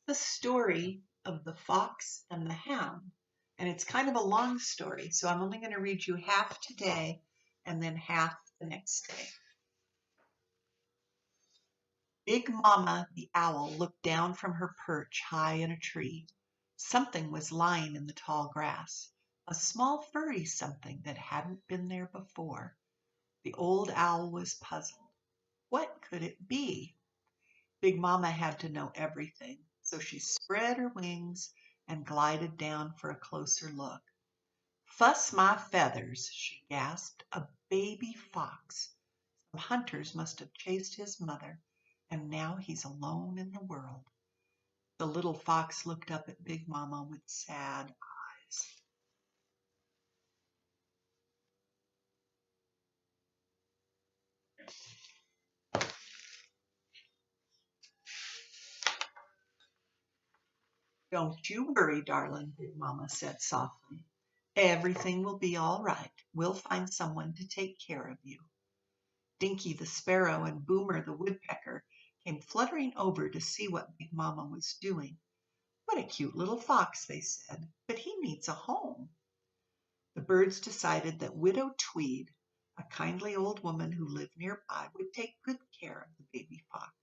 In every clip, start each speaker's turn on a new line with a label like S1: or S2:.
S1: the story of the fox and the hound. And it's kind of a long story, so I'm only going to read you half today and then half the next day. Big Mama the owl looked down from her perch high in a tree. Something was lying in the tall grass, a small furry something that hadn't been there before. The old owl was puzzled. What could it be? Big Mama had to know everything, so she spread her wings and glided down for a closer look. Fuss my feathers, she gasped. A baby fox. Some hunters must have chased his mother, and now he's alone in the world. The little fox looked up at Big Mama with sad eyes. Don't you worry, darling, Big Mama said softly. Everything will be all right. We'll find someone to take care of you. Dinky the sparrow and Boomer the woodpecker came fluttering over to see what Big Mama was doing. What a cute little fox, they said, but he needs a home. The birds decided that Widow Tweed, a kindly old woman who lived nearby, would take good care of the baby fox.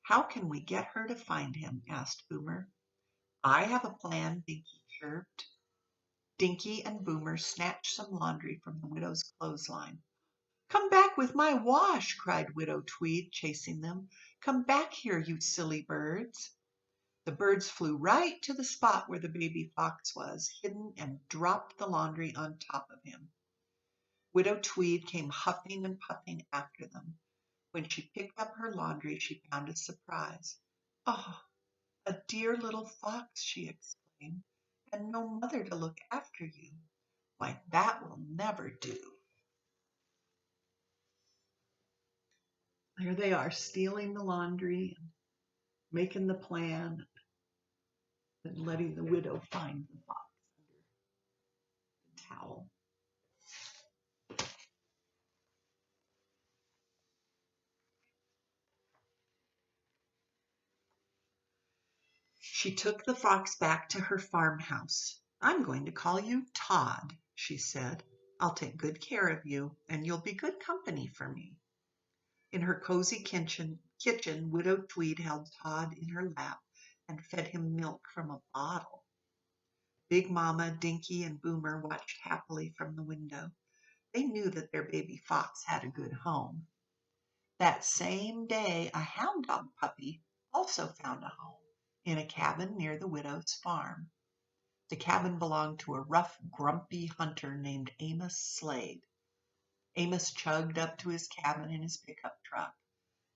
S1: How can we get her to find him? Asked Boomer. I have a plan, Dinky chirped. Dinky and Boomer snatched some laundry from the widow's clothesline. Come back with my wash, cried Widow Tweed, chasing them. Come back here, you silly birds. The birds flew right to the spot where the baby fox was hidden and dropped the laundry on top of him. Widow Tweed came huffing and puffing after them. When she picked up her laundry, she found a surprise. Oh, a dear little fox, she exclaimed, and no mother to look after you. Why, that will never do. There they are, stealing the laundry and making the plan and letting the widow find the fox under the towel. She took the fox back to her farmhouse. I'm going to call you Todd, she said. I'll take good care of you, and you'll be good company for me. In her cozy kitchen, Widow Tweed held Todd in her lap and fed him milk from a bottle. Big Mama, Dinky, and Boomer watched happily from the window. They knew that their baby fox had a good home. That same day, a hound dog puppy also found a home in a cabin near the widow's farm. The cabin belonged to a rough, grumpy hunter named Amos Slade. Amos chugged up to his cabin in his pickup truck.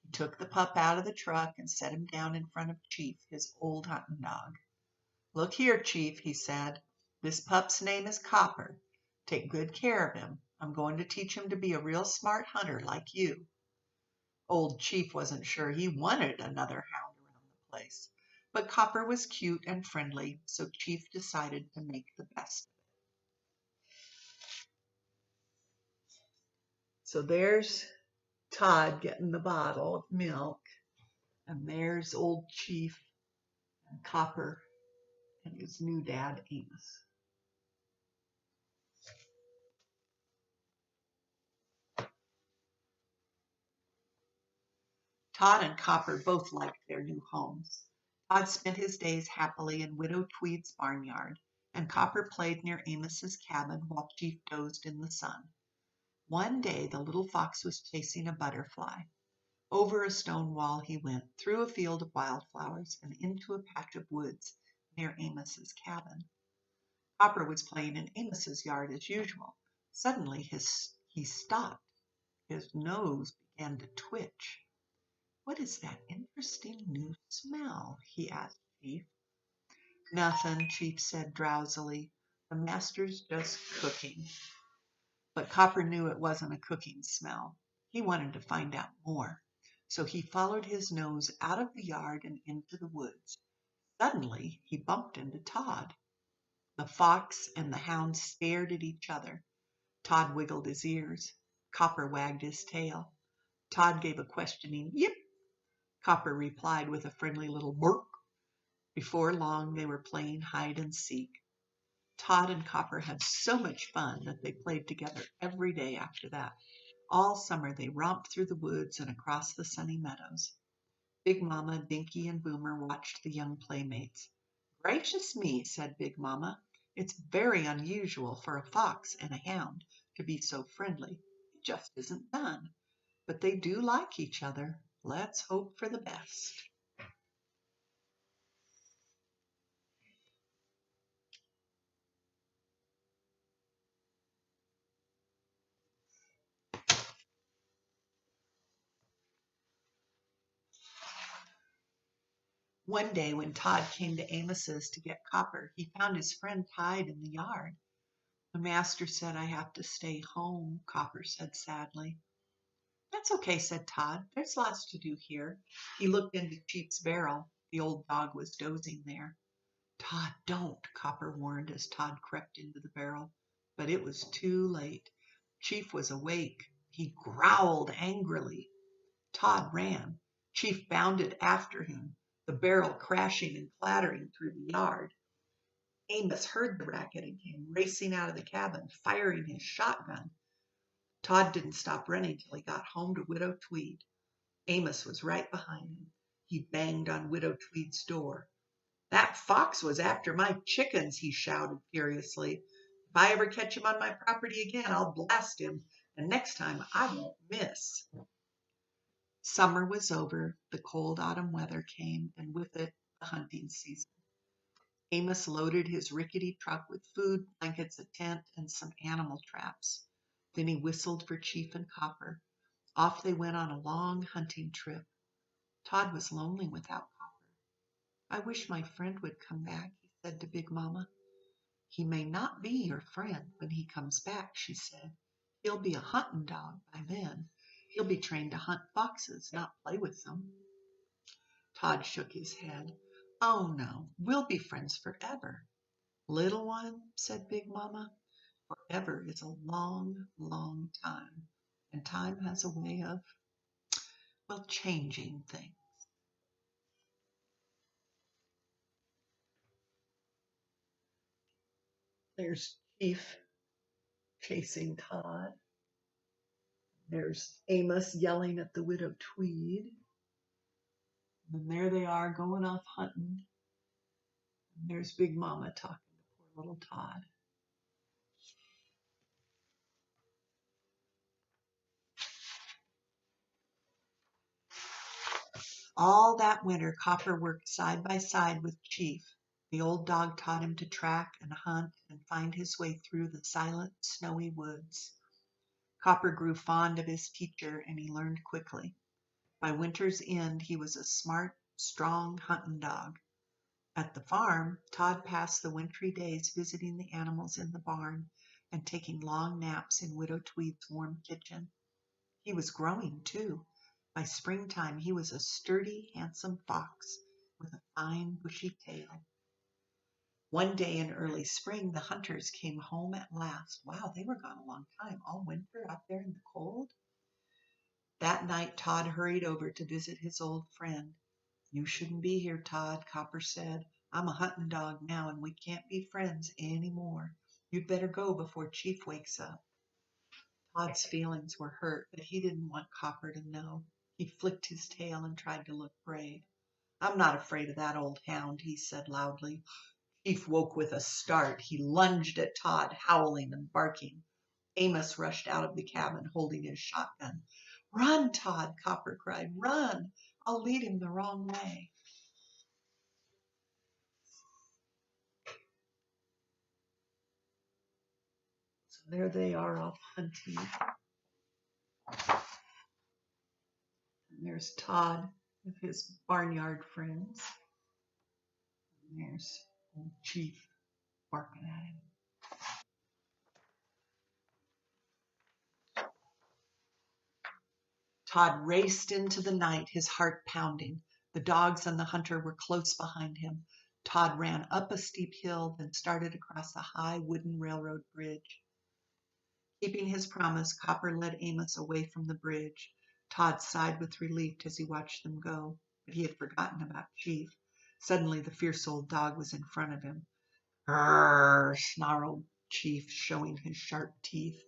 S1: He took the pup out of the truck and set him down in front of Chief, his old hunting dog. Look here, Chief, he said. This pup's name is Copper. Take good care of him. I'm going to teach him to be a real smart hunter like you. Old Chief wasn't sure he wanted another hound around the place. But Copper was cute and friendly, so Chief decided to make the best of it. So there's Todd getting the bottle of milk, and there's old Chief and Copper and his new dad, Amos. Todd and Copper both liked their new homes. Todd spent his days happily in Widow Tweed's barnyard, and Copper played near Amos's cabin while Chief dozed in the sun. One day the little fox was chasing a butterfly. Over a stone wall he went, through a field of wildflowers, and into a patch of woods near Amos's cabin. Copper was playing in Amos's yard as usual. Suddenly he stopped. His nose began to twitch. What is that interesting new smell? He asked Chief. Nothing, Chief said drowsily. The master's just cooking. But Copper knew it wasn't a cooking smell. He wanted to find out more. So he followed his nose out of the yard and into the woods. Suddenly he bumped into Todd. The fox and the hound stared at each other. Todd wiggled his ears. Copper wagged his tail. Todd gave a questioning yip. Copper replied with a friendly little bark. Before long, they were playing hide and seek. Todd and Copper had so much fun that they played together every day after that. All summer they romped through the woods and across the sunny meadows. Big Mama, Dinky, and Boomer watched the young playmates. Gracious me, said Big Mama. It's very unusual for a fox and a hound to be so friendly. It just isn't done. But they do like each other. Let's hope for the best. One day when Todd came to Amos's to get Copper, he found his friend tied in the yard. The master said, I have to stay home, Copper said sadly. That's okay, said Todd. There's lots to do here. He looked into Chief's barrel. The old dog was dozing there. Todd, don't, Copper warned as Todd crept into the barrel. But it was too late. Chief was awake. He growled angrily. Todd ran. Chief bounded after him, the barrel crashing and clattering through the yard. Amos heard the racket and came racing out of the cabin, firing his shotgun. Todd didn't stop running till he got home to Widow Tweed. Amos was right behind him. He banged on Widow Tweed's door. That fox was after my chickens, he shouted furiously. If I ever catch him on my property again, I'll blast him, and next time I won't miss. Summer was over, the cold autumn weather came, and with it the hunting season. Amos loaded his rickety truck with food, blankets, a tent, and some animal traps. Then he whistled for Chief and Copper. Off they went on a long hunting trip. Todd was lonely without Copper. I wish my friend would come back, he said to Big Mama. He may not be your friend when he comes back, she said. He'll be a hunting dog by then. He'll be trained to hunt foxes, not play with them. Todd shook his head. Oh no, we'll be friends forever. Little one, said Big Mama, forever is a long, long time, and time has a way of, well, changing things. There's Chief chasing Todd. There's Amos yelling at the widow Tweed. And there they are going off hunting. And there's Big Mama talking to poor little Todd. All that winter, Copper worked side by side with Chief. The old dog taught him to track and hunt and find his way through the silent, snowy woods. Copper grew fond of his teacher, and he learned quickly. By winter's end, he was a smart, strong hunting dog. At the farm, Todd passed the wintry days visiting the animals in the barn and taking long naps in Widow Tweed's warm kitchen. He was growing, too. By springtime, he was a sturdy, handsome fox with a fine, bushy tail. One day in early spring, the hunters came home at last. Wow, they were gone a long time, all winter out there in the cold. That night, Todd hurried over to visit his old friend. You shouldn't be here, Todd, Copper said. I'm a hunting dog now, and we can't be friends any more. You'd better go before Chief wakes up. Todd's feelings were hurt, but he didn't want Copper to know. He flicked his tail and tried to look brave. I'm not afraid of that old hound, he said loudly. Chief woke with a start. He lunged at Todd, howling and barking. Amos rushed out of the cabin, holding his shotgun. Run, Todd, Copper cried. Run! I'll lead him the wrong way. So there they are off hunting. And there's Todd with his barnyard friends. And there's old Chief barking at him. Todd raced into the night, his heart pounding. The dogs and the hunter were close behind him. Todd ran up a steep hill, then started across a high wooden railroad bridge. Keeping his promise, Copper led Amos away from the bridge. Todd sighed with relief as he watched them go, but he had forgotten about Chief. Suddenly the fierce old dog was in front of him. "Grrr!" snarled Chief, showing his sharp teeth.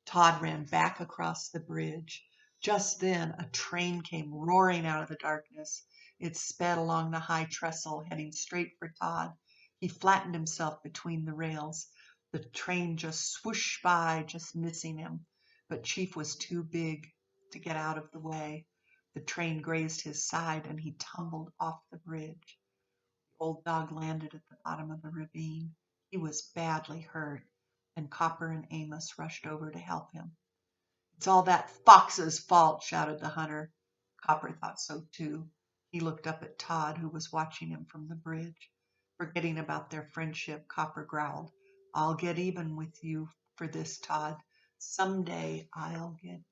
S1: Todd ran back across the bridge. Just then a train came roaring out of the darkness. It sped along the high trestle, heading straight for Todd. He flattened himself between the rails. The train just swooshed by, just missing him. But Chief was too big to get out of the way. The train grazed his side and he tumbled off the bridge. The old dog landed at the bottom of the ravine. He was badly hurt, and Copper and Amos rushed over to help him. "It's all that fox's fault," shouted the hunter. Copper thought so too. He looked up at Todd, who was watching him from the bridge. Forgetting about their friendship, Copper growled, "I'll get even with you for this, Todd. Someday I'll get even."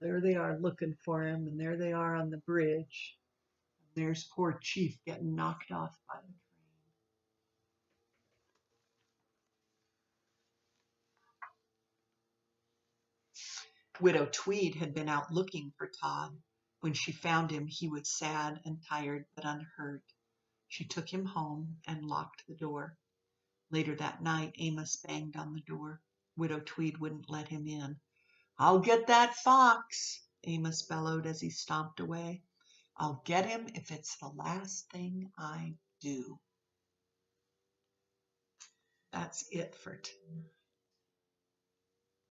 S1: There they are looking for him, and there they are on the bridge. There's poor Chief getting knocked off by the train. Widow Tweed had been out looking for Todd. When she found him, he was sad and tired, but unhurt. She took him home and locked the door. Later that night, Amos banged on the door. Widow Tweed wouldn't let him in. "I'll get that fox," Amos bellowed as he stomped away. "I'll get him if it's the last thing I do." That's it for tonight.